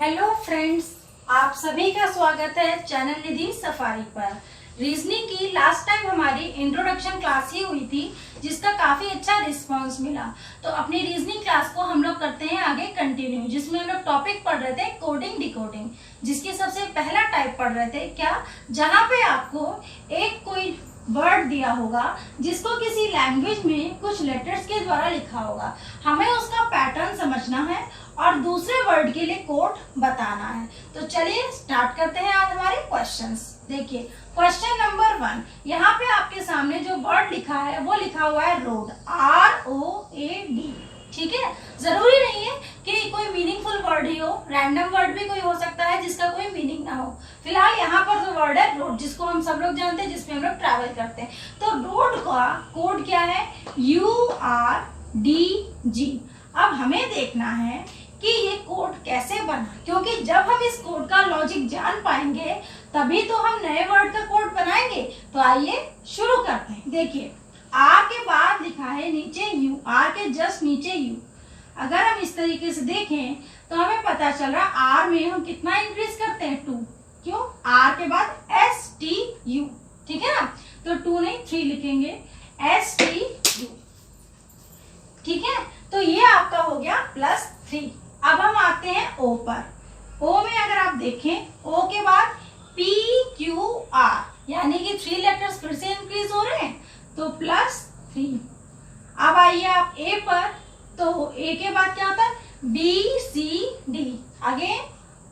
Hello friends, आप सभी का स्वागत है चैनल निधि सफारी पर। रीजनिंग की लास्ट टाइम हमारी इंट्रोडक्शन क्लास ही हुई थी जिसका काफी अच्छा रिस्पांस मिला। तो अपनी रीजनिंग क्लास को हम लोग करते हैं आगे कंटिन्यू, जिसमें हम लोग टॉपिक पढ़ रहे थे कोडिंग डिकोडिंग, जिसकी सबसे पहला टाइप पढ़ रहे थे क्या, जहां पे आपको एक कोई वर्ड दिया होगा जिसको किसी लैंग्वेज में कुछ लेटर्स के द्वारा लिखा होगा, हमें उसका पैटर्न समझना है और दूसरे वर्ड के लिए कोड बताना है। तो चलिए स्टार्ट करते हैं आज हमारे क्वेश्चंस। देखिए क्वेश्चन नंबर 1, यहाँ पे आपके सामने जो वर्ड लिखा है वो लिखा हुआ है रोड, ROAD। ठीक है, जरूरी नहीं है कि कोई मीनिंगफुल वर्ड ही हो, रैंडम वर्ड भी कोई हो सकता है जिसका कोई मीनिंग ना हो। फिलहाल यहाँ पर जो वर्ड है रोड, जिसको हम सब लोग जानते हैं, जिसमें हम लोग ट्रैवल करते हैं, तो रोड का कोड क्या है, URDG। अब हमें देखना है कि ये कोड कैसे बना, क्योंकि जब हम इस कोड का लॉजिक जान पाएंगे तभी तो हम नए वर्ड का कोड बनाएंगे। तो आइए शुरू करते हैं। देखिए आर के बाद लिखा है नीचे यू, आर के जस्ट नीचे यू। अगर हम इस तरीके से देखें तो हमें पता चल रहा है आर में हम कितना इंक्रीज करते हैं, 2। क्यों, आर के बाद STU, ठीक है ना, तो 2 नहीं 3 लिखेंगे, STU। ठीक है, तो ये आपका हो गया +3। अब हम आते हैं ओ पर। ओ में अगर आप देखें, ओ के बाद PQR, यानी कि 3 लेटर्स फिर से इंक्रीज हो रहे हैं, तो +3। अब आइए आप ए पर, तो ए के बाद क्या होता है, BCD, अगेन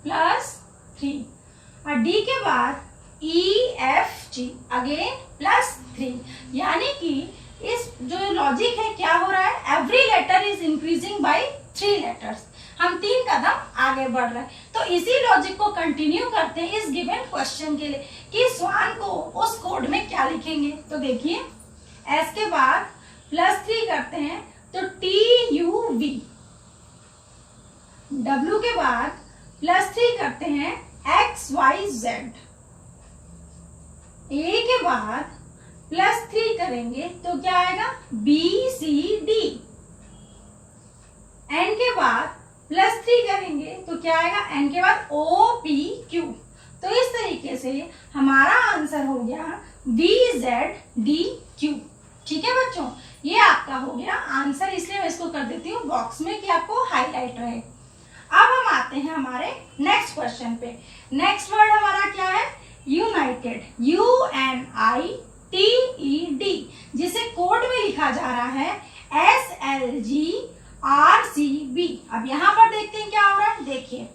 +3। और डी के बाद EFG, अगेन +3। यानी कि इस जो लॉजिक है क्या हो रहा है, every letter is increasing by 3 letters. हम 3 कदम आगे बढ़ रहे हैं। तो इसी लॉजिक को कंटिन्यू करते हैं इस गिवन क्वेश्चन के लिए कि स्वान को उस कोड में क्या लिखेंगे। तो देखिए एस के बाद +3 करते हैं तो TUV, W के बाद +3 करते हैं XYZ, A के बाद +3 करेंगे तो क्या आएगा, BCD, N के बाद +3 करेंगे तो क्या आएगा, N के बाद OPQ। तो इस तरीके से हमारा आंसर हो गया VZDQ। ठीक है बच्चों, ये आपका हो गया आंसर, इसलिए मैं इसको कर देती हूँ बॉक्स में कि आपको हाईलाइट रहे। अब हम आते हैं हमारे नेक्स्ट क्वेश्चन पे। नेक्स्ट वर्ड हमारा क्या है, यूनाइटेड, UNITED, जिसे कोड में लिखा जा रहा है SLGRCB। अब यहाँ पर देखते हैं क्या हो रहा है। देखिए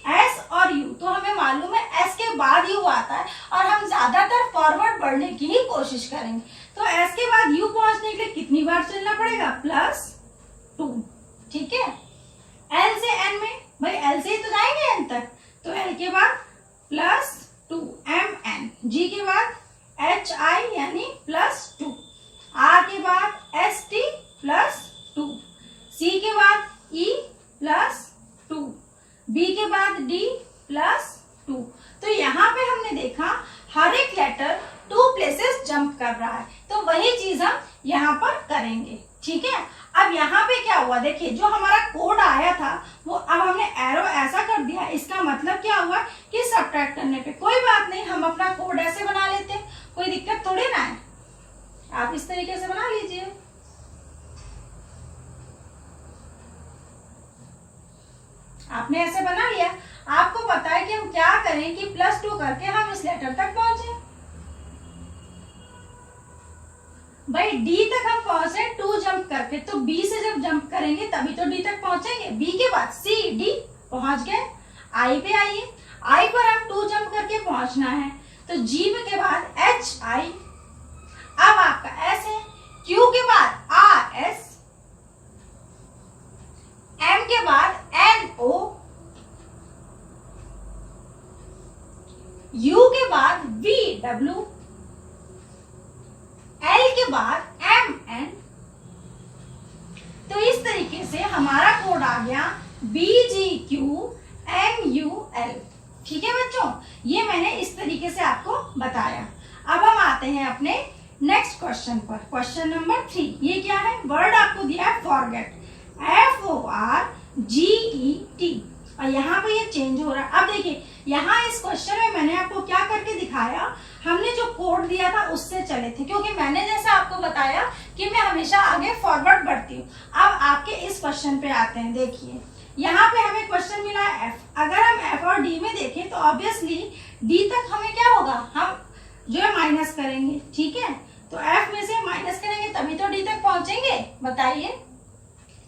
S और U, तो हमें मालूम है S के बाद U आता है और हम ज्यादातर फॉरवर्ड बढ़ने की ही कोशिश करेंगे। तो S के बाद U पहुंचने के लिए कितनी बार चलना पड़ेगा, +2। ठीक है, L से N में, भाई L से ही तो जाएंगे N तक, तो L के बाद +2 MN, G के बाद HI यानी +2, R के बाद ST +2, C के बाद E +2, B के बाद D +2। तो यहाँ पे हमने देखा हर एक लेटर 2 प्लेसेस जंप कर रहा है, तो वही चीज हम यहाँ पर करेंगे। ठीक है, अब यहाँ पे क्या हुआ, देखिए जो हमारा कोड आया था वो अब हमने एरो ऐसा कर दिया, इसका मतलब क्या हुआ कि सब्ट्रैक्ट करने पे कोई बात नहीं, हम अपना कोड ऐसे बना लेते हैं, कोई दिक्कत थोड़ी ना है। आप इस तरीके से बना लीजिए। आपने ऐसे बना लिया, आपको पता है कि हम क्या करें कि +2 करके हम इस लेटर तक पहुंचे। भाई D तक हम पहुंचे 2 जंप करके, तो B से जब जंप करेंगे तभी तो D तक पहुंचेंगे। B के बाद C, D पहुंच गए। I पे आइए, I पर आप 2 जंप करके पहुंचना है, तो G के बाद HI, अब आपका S है, Q के बाद RS, M के बाद NO, U के बाद VW, L के बाद MN। तो इस तरीके से हमारा कोड आ गया BGQMUL। ठीक है बच्चों, ये मैंने इस तरीके से आपको बताया। अब हम आते हैं अपने नेक्स्ट क्वेश्चन पर, क्वेश्चन नंबर 3। ये क्या है, वर्ड आपको दिया है फॉरगेट, FORGET, और यहाँ पे ये चेंज रहा है। अब देखिए यहाँ इस क्वेश्चन में मैंने आपको क्या करके दिखाया, हमने जो कोड दिया था उससे चले थे, क्योंकि मैंने जैसा आपको बताया कि मैं हमेशा आगे फॉरवर्ड बढ़ती हूँ। अब आपके इस क्वेश्चन पे आते हैं। देखिए यहाँ पे हमें क्वेश्चन मिला है एफ। अगर हम एफ और डी में देखें तो ऑब्वियसली डी तक हमें क्या होगा, हम जो है माइनस करेंगे, ठीक है। तो एफ में से माइनस करेंगे तभी तो डी तक पहुंचेंगे, बताइए,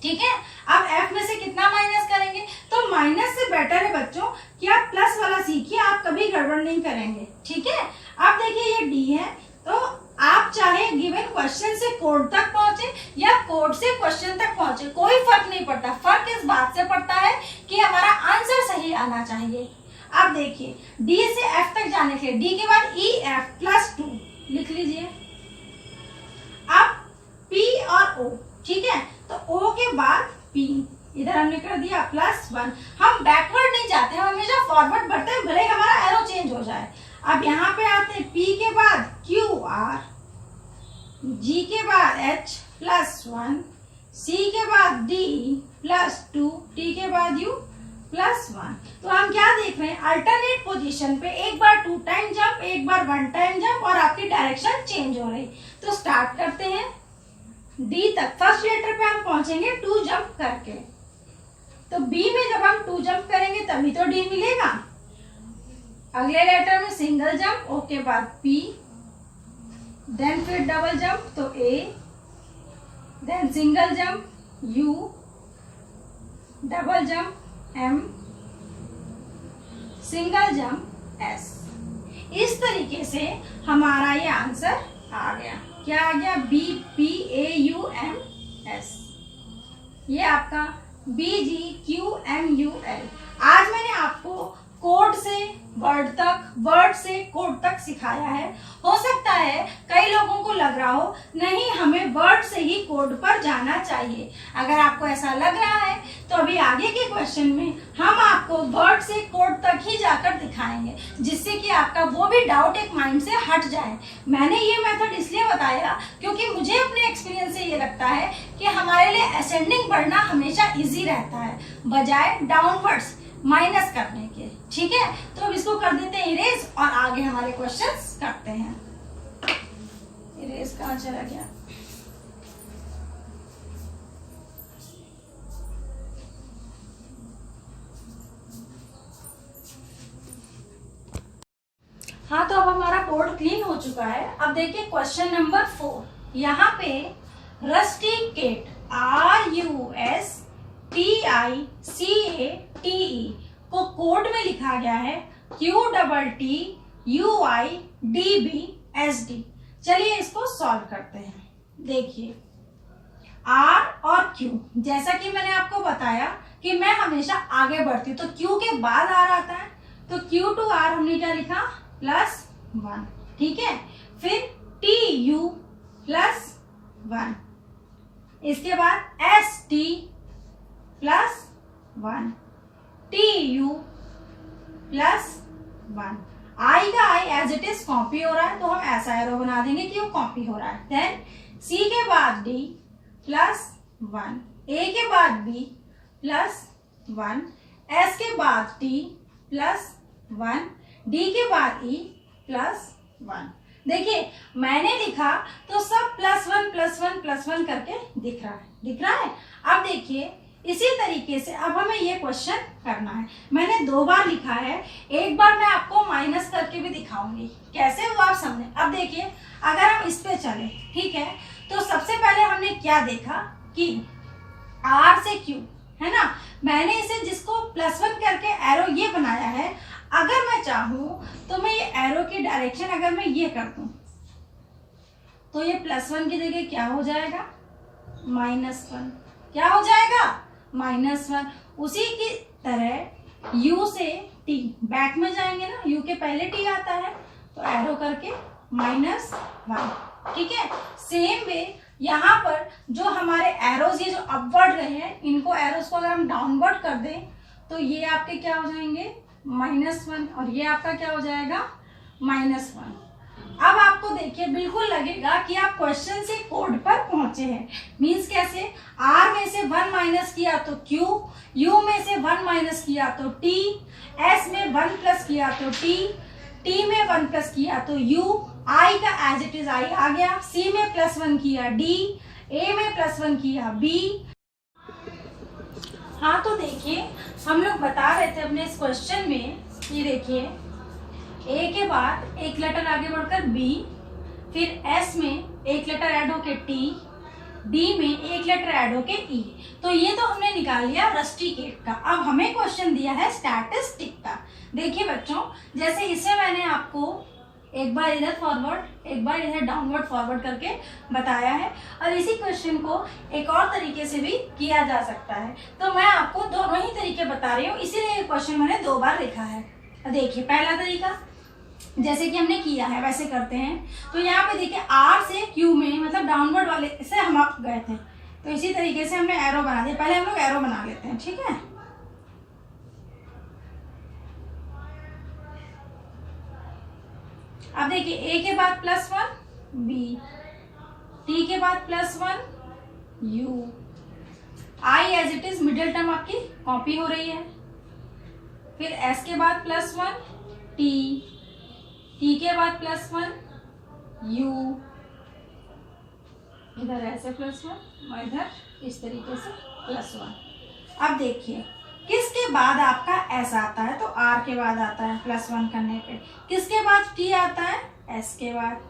ठीक है। अब एफ में से कितना माइनस करेंगे, तो माइनस से बेटर है बच्चों कि आप प्लस वाला सीखिए, आप कभी गड़बड़ नहीं करेंगे, ठीक है। अब देखिए ये डी है, तो आप चाहे गिवन क्वेश्चन से कोड तक पहुंचे या कोड से क्वेश्चन तक पहुंचे, कोई फर्क नहीं पड़ता। फर्क इस बात से पड़ता है कि हमारा आंसर सही आना चाहिए। अब देखिए डी से एफ तक जाने के लिए डी के बाद ई एफ प्लस 2 लिख लीजिए। अब पी और ओ, ठीक है, तो ओ के बाद पी, इधर हमने कर दिया +1। हम बैकवर्ड नहीं जाते, हम हमेशा फॉरवर्ड बढ़ते हैं, भले हमारा एरो चेंज हो जाए। अब यहाँ पे आते हैं पी के बाद क्यू आर, जी के बाद एच +1, सी के बाद डी +2, टी के बाद यू +1। तो हम क्या देख रहे हैं, अल्टरनेट पोजीशन पे एक बार 2 टाइम जंप, एक बार 1 टाइम जंप, और आपकी डायरेक्शन चेंज हो रही। तो स्टार्ट करते हैं डी तक। फर्स्ट लेटर पे हम पहुंचेंगे 2 जंप करके, तो बी में जब हम 2 जंप करेंगे तभी तो डी मिलेगा। अगले लेटर में सिंगल जंप, ओ के बाद पी, देन फिर डबल जंप तो A, then single jump U, double jump M, single jump S. इस तरीके से हमारा ये आंसर आ गया। क्या आ गया, B P A U M S. ये आपका B G Q M U L. आज मैंने आपको कोड से वर्ड तक, वर्ड से कोड तक सिखाया है। हो सकता है कई लोगों को लग रहा हो नहीं हमें वर्ड से ही कोड पर जाना चाहिए। अगर आपको ऐसा लग रहा है तो अभी आगे के क्वेश्चन में हम आपको वर्ड से कोड तक ही जाकर दिखाएंगे, जिससे कि आपका वो भी डाउट एक माइंड से हट जाए। मैंने ये मेथड इसलिए बताया क्योंकि मुझे अपने एक्सपीरियंस से ये लगता है कि हमारे लिए असेंडिंग बढ़ना हमेशा इजी रहता है बजाय डाउनवर्ड्स माइनस करने के, ठीक है। तो अब इसको कर देते हैं इरेज और आगे हमारे क्वेश्चंस करते हैं। इरेज कहाँ चला गया, हाँ, तो अब हमारा कोड क्लीन हो चुका है। अब देखिए क्वेश्चन नंबर 4, यहाँ पे रस्टिकेट RUSTICATE को कोड में लिखा गया है QTTUIDBSD। चलिए इसको सॉल्व करते हैं। देखिए R और Q, जैसा कि मैंने आपको बताया कि मैं हमेशा आगे बढ़ती हूँ, तो Q के बाद R आता है, तो Q to R हमने क्या लिखा +1, ठीक है। फिर TU +1, इसके बाद ST +1, TU +1। I का I as it is copy हो रहा है, तो हम ऐसा एरो बना देंगे कि वो कॉपी हो रहा है। देन C के बाद D +1, A के बाद B +1, S के बाद T +1, D के बाद E +1। देखिए मैंने लिखा तो सब +1 करके दिख रहा है। अब देखिए इसी तरीके से अब हमें ये क्वेश्चन करना है। मैंने 2 बार लिखा है, एक बार मैं आपको माइनस करके भी दिखाऊंगी कैसे वो आप समझे। अब देखिए अगर हम इस पे चले, ठीक है, तो सबसे पहले हमने क्या देखा कि R से Q है ना, मैंने इसे जिसको +1 करके एरो ये बनाया है, अगर मैं चाहूं तो मैं ये एरो की डायरेक्शन अगर मैं ये कर दूं तो ये +1 की जगह क्या हो जाएगा -1, क्या हो जाएगा -1। उसी की तरह U से T बैक में जाएंगे ना, U के पहले T आता है तो एरो करके -1, ठीक है। सेम वे यहाँ पर जो हमारे एरोज ये जो अपवर्ड रहे हैं, इनको एरोज को अगर हम डाउनवर्ड कर दें तो ये आपके क्या हो जाएंगे -1 और ये आपका क्या हो जाएगा -1। अब आपको देखिए बिल्कुल लगेगा कि आप क्वेश्चन से कोड पर पहुंचे हैं। मींस कैसे, R में से 1 माइनस किया तो Q, U में से 1 माइनस किया तो T, S में 1 प्लस किया तो T, T में 1 प्लस किया तो U, I का एज इट इज I आ गया, C में +1 किया D, A में +1 किया B। हाँ तो देखिए हम लोग बता रहे थे अपने इस क्वेश्चन में, ये देखिए A के बाद एक लेटर आगे बढ़कर B, फिर S में एक लेटर ऐड होके T, D में एक लेटर ऐड होके E। तो ये तो हमने निकाल लिया रस्टिकेट का। अब हमें क्वेश्चन दिया है स्टैटिस्टिक का। देखिए बच्चों, जैसे इसे मैंने आपको एक बार इधर फॉरवर्ड एक बार इधर डाउनवर्ड फॉरवर्ड करके बताया है, और इसी क्वेश्चन को एक और तरीके से भी किया जा सकता है। तो मैं आपको दोनों ही तरीके बता रही हूँ, इसीलिए ये क्वेश्चन मैंने 2 बार लिखा है। देखिए पहला तरीका जैसे कि हमने किया है वैसे करते हैं। तो यहाँ पे देखिए R से Q में मतलब डाउनवर्ड वाले से हम आप गए थे, तो इसी तरीके से हमने एरो बना दिया। पहले हम लोग एरो बना लेते हैं, ठीक है। अब देखिए A के बाद +1 B, T के बाद +1 U, I as it is middle term आपकी कॉपी हो रही है, फिर S के बाद +1 T, T के बाद +1 U, इधर ऐसे +1 और इधर इस तरीके से +1। अब देखिए किसके बाद आपका S आता है, तो R के बाद आता है +1 करने पे। किसके बाद T आता है, S के बाद,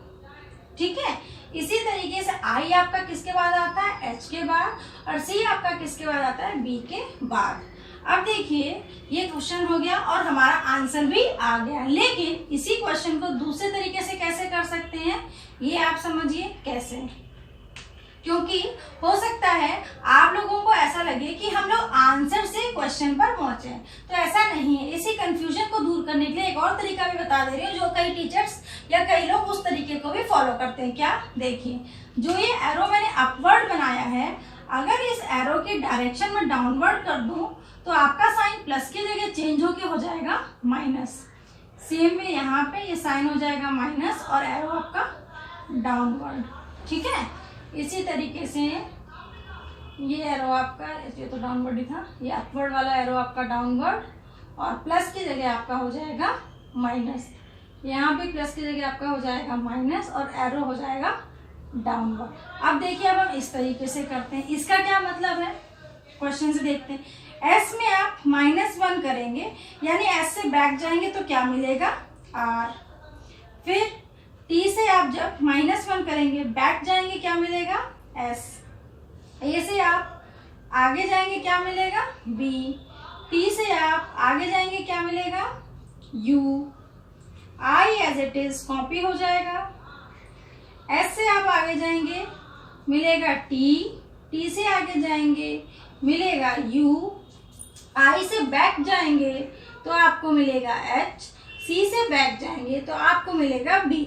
ठीक है। इसी तरीके से I आपका किसके बाद आता है, H के बाद, और C आपका किसके बाद आता है, B के बाद। अब देखिए ये क्वेश्चन हो गया और हमारा आंसर भी आ गया। लेकिन इसी क्वेश्चन को दूसरे तरीके से कैसे कर सकते हैं, ये आप समझिए कैसे। क्योंकि हो सकता है आप लोगों को ऐसा लगे कि हम लोग आंसर से क्वेश्चन पर पहुंचे, तो ऐसा नहीं है। इसी कंफ्यूजन को दूर करने के लिए एक और तरीका भी बता दे रही हूँ, जो कई टीचर्स या कई लोग उस तरीके को भी फॉलो करते हैं। क्या, देखिए जो ये एरो मैंने अपवर्ड बनाया है, अगर इस एरो की डायरेक्शन में डाउनवर्ड कर दूं तो आपका साइन प्लस की जगह चेंज होके हो जाएगा माइनस। सेम में यहाँ पे ये साइन हो जाएगा माइनस और एरो आपका डाउनवर्ड, ठीक है। इसी तरीके से ये एरो आपका, ये तो डाउनवर्ड ही था, ये अपवर्ड वाला एरो आपका डाउनवर्ड और प्लस की जगह आपका हो जाएगा माइनस। यहाँ पे प्लस की जगह आपका हो जाएगा माइनस और एरो हो जाएगा डाउनवर्ड। अब देखिए अब हम इस तरीके से करते हैं। इसका क्या मतलब है, क्वेश्चन से देखते हैं। S में आप -1 करेंगे यानी S से बैक जाएंगे तो क्या मिलेगा, R। फिर T से आप जब -1 करेंगे बैक जाएंगे क्या मिलेगा, S। A से आप आगे जाएंगे क्या मिलेगा, B। T से आप आगे जाएंगे क्या मिलेगा, U। I as it is copy हो जाएगा। S से आप आगे जाएंगे मिलेगा T, T से आगे जाएंगे मिलेगा U, I से बैक जाएंगे तो आपको मिलेगा H, C से बैक जाएंगे तो आपको मिलेगा B।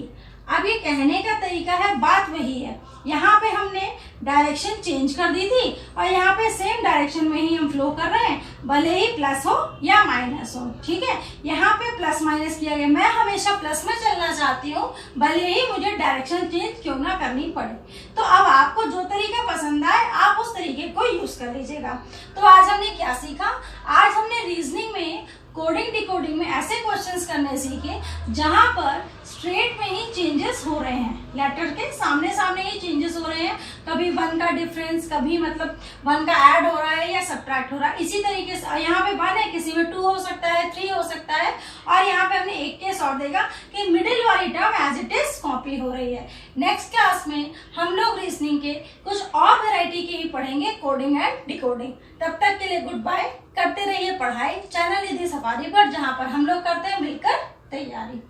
अब ये कहने का तरीका है, बात वही है। यहाँ पे हमने डायरेक्शन चेंज कर दी थी और यहाँ पे सेम डायरेक्शन में ही हम फ्लो कर रहे हैं, भले ही प्लस हो या माइनस हो, ठीक है। यहाँ पे प्लस माइनस किया गया, मैं हमेशा प्लस में चलना चाहती हूँ, भले ही मुझे डायरेक्शन चेंज क्यों ना करनी पड़े। तो अब आपको जो तरीका पसंद आए आप उस तरीके को यूज कर लीजिएगा। तो आज हमने क्या सीखा, आज हमने रीजनिंग में कोडिंग डिकोडिंग में ऐसे क्वेश्चंस करने सीखे जहां पर स्ट्रेट में ही चेंजेस हो रहे हैं, लेटर के सामने सामने ही चेंजेस हो रहे हैं। कभी 1 का डिफरेंस, कभी मतलब 1 का ऐड हो रहा है या सब्ट्रैक्ट हो रहा है। इसी तरीके से यहाँ पे 1 है, किसी में 2 हो सकता है, 3 हो सकता है। और यहाँ पे हमने एक केस और देखा कि मिडिल वाली term as it is copy हो रही है। नेक्स्ट क्लास में हम लोग रीजनिंग के कुछ और वेराइटी के ही पढ़ेंगे, कोडिंग एंड डिकोडिंग। तब तक के लिए गुड बाय। करते रहिए पढ़ाई चैनल निधि सफारी पर, जहाँ पर हम लोग करते हैं मिलकर तैयारी।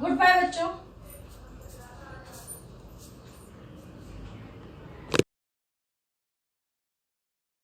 गुड बाय बच्चों।